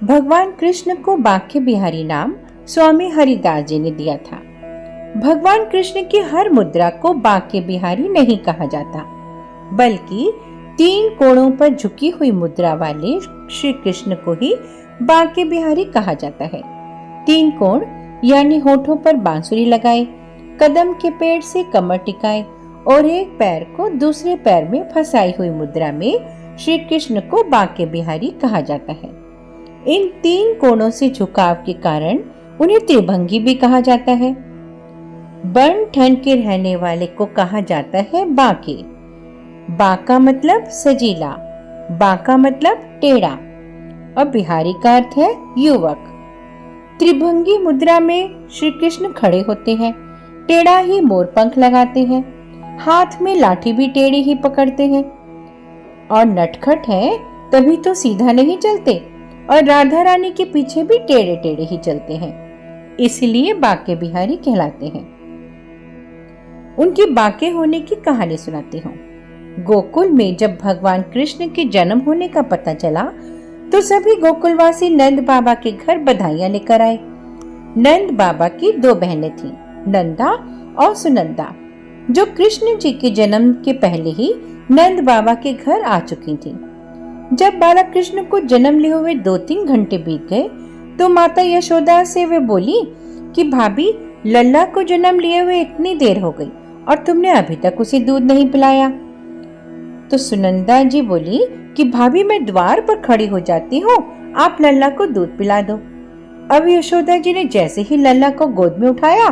भगवान कृष्ण को बांके बिहारी नाम स्वामी हरिदास जी ने दिया था। भगवान कृष्ण की हर मुद्रा को बांके बिहारी नहीं कहा जाता, बल्कि 3 कोणों पर झुकी हुई मुद्रा वाले श्री कृष्ण को ही बांके बिहारी कहा जाता है। 3 कोण यानी होठों पर बांसुरी लगाए, कदम के पेड़ से कमर टिकाए और एक पैर को दूसरे पैर में फंसाई हुई मुद्रा में श्री कृष्ण को बांके बिहारी कहा जाता है। इन 3 कोणों से झुकाव के कारण उन्हें त्रिभंगी भी कहा जाता है। बन ठन के रहने वाले को कहा जाता है बांके। बांका मतलब सजीला, बांका मतलब टेढ़ा और बिहारी का अर्थ है युवक। त्रिभंगी मुद्रा में श्री कृष्ण खड़े होते हैं, टेढ़ा ही मोर पंख लगाते हैं, हाथ में लाठी भी टेढ़ी ही पकड़ते हैं और नटखट है तभी तो सीधा नहीं चलते और राधा रानी के पीछे भी टेढ़े टेढ़े ही चलते हैं, इसलिए बांके बिहारी कहलाते हैं। उनके बांके होने की कहानी सुनाती हूँ। गोकुल में जब भगवान कृष्ण के जन्म होने का पता चला तो सभी गोकुलवासी नंद बाबा के घर बधाइयां लेकर आए। नंद बाबा की 2 बहनें थीं, नंदा और सुनंदा, जो कृष्ण जी के जन्म के पहले ही नंद बाबा के घर आ चुकी थीं। जब बालक कृष्ण को जन्म लिए हुए 2-3 घंटे बीत गए तो माता यशोदा से वे बोली कि भाभी, लल्ला को जन्म लिए हुए इतनी देर हो गई और तुमने अभी तक उसे दूध नहीं पिलाया। तो सुनंदा जी बोली कि भाभी, मैं द्वार पर खड़ी हो जाती हूँ, आप लल्ला को दूध पिला दो। अब यशोदा जी ने जैसे ही लल्ला को गोद में उठाया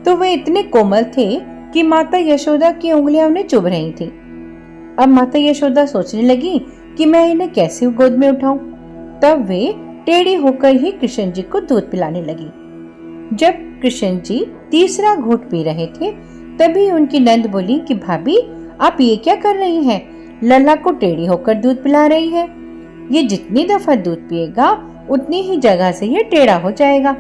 तो वे इतने कोमल थे कि माता यशोदा की उंगलियां उन्हें चुभ रही थी। अब माता यशोदा सोचने लगी कि मैं इन्हें कैसे गोद में उठाऊं। तब वे टेढ़ी होकर ही कृष्ण जी को दूध पिलाने लगी। जब कृष्ण जी तीसरा घूंट पी रहे थे तभी उनकी नंद बोली कि भाभी, आप ये क्या कर रही हैं? लल्ला को टेढ़ी होकर दूध पिला रही है। ये जितनी दफा दूध पिएगा उतनी ही जगह से ये टेढ़ा हो जाएगा।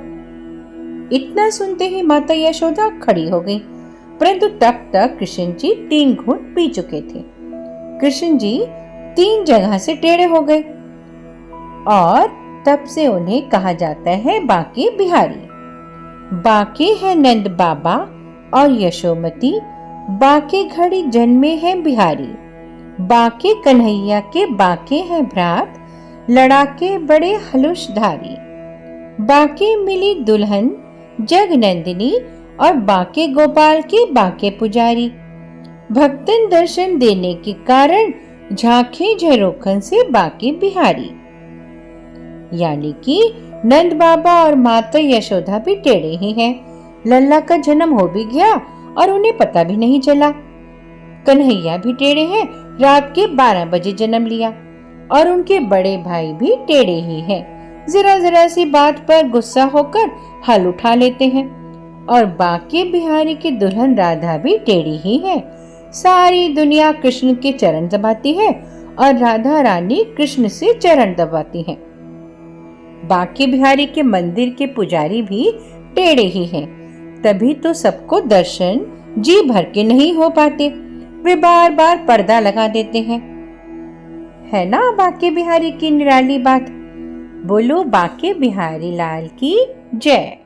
इतना सुनते ही माता यशोदा खड़ी हो गई, परंतु तब तक कृष्ण जी 3 घूंट पी चुके थे। कृष्ण जी 3 जगह से टेढ़े हो गए और तब से उन्हें कहा जाता है बांके बिहारी। बांके है नंद बाबा और यशोमती, बांके घड़ी जन्मे हैं बिहारी। बांके कन्हैया के बांके हैं भ्रात, लड़ाके बड़े हलुषधारी। बांके मिली दुल्हन जग नंदिनी और बांके गोपाल के बांके पुजारी। भक्तन दर्शन देने के कारण झांके झरोखन से बांके बिहारी। यानी कि नंद बाबा और माता यशोदा भी टेढ़े ही हैं। लल्ला का जन्म हो भी गया और उन्हें पता भी नहीं चला। कन्हैया भी टेढ़े हैं, रात के 12 बजे जन्म लिया और उनके बड़े भाई भी टेढ़े ही हैं। जरा जरा सी बात पर गुस्सा होकर हल उठा लेते हैं। और बांके बिहारी की दुल्हन राधा भी टेढ़ी ही है। सारी दुनिया कृष्ण के चरण दबाती है और राधा रानी कृष्ण से चरण दबाती हैं। बांके बिहारी के मंदिर के पुजारी भी टेढ़े ही हैं, तभी तो सबको दर्शन जी भर के नहीं हो पाते। वे बार बार पर्दा लगा देते हैं। है ना बांके बिहारी की निराली बात। बोलो बांके बिहारी लाल की जय।